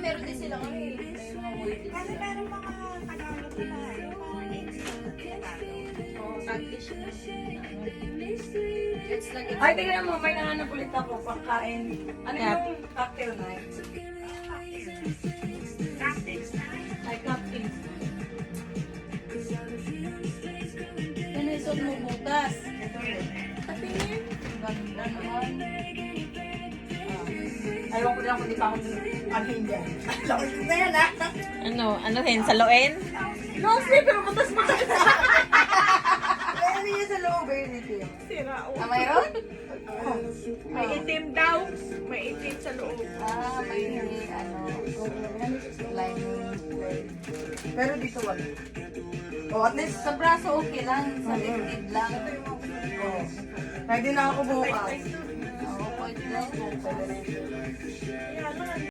meron din silang ano eh. May mga wordings Kasi sila. meron mga Tagalog na yung mga Oo, Taglish na. It's like it's... Ay, tingnan mo, may nanganap ulit ako pagkain. Ano Yeah. yung cocktail night? Ay, cocktail. Ano yung suot mo bukas? Ito rin. Patingin. Ganda naman. Ayaw ko lang kung di pa ako hindi. Laki na yan, ha? Ano rin, saluin? No, sleep, pero butas-butas. Ano yun sa loob, eh, nito yun? Sira. Ah, mayroon? May itim daw. May itim sa loob. Ah, may ano, lining. Pero dito wala. Oh, at least, Sa braso okay lang, sa dibdib lang. oh, pwede na ako bukas. Oo, pwede lang.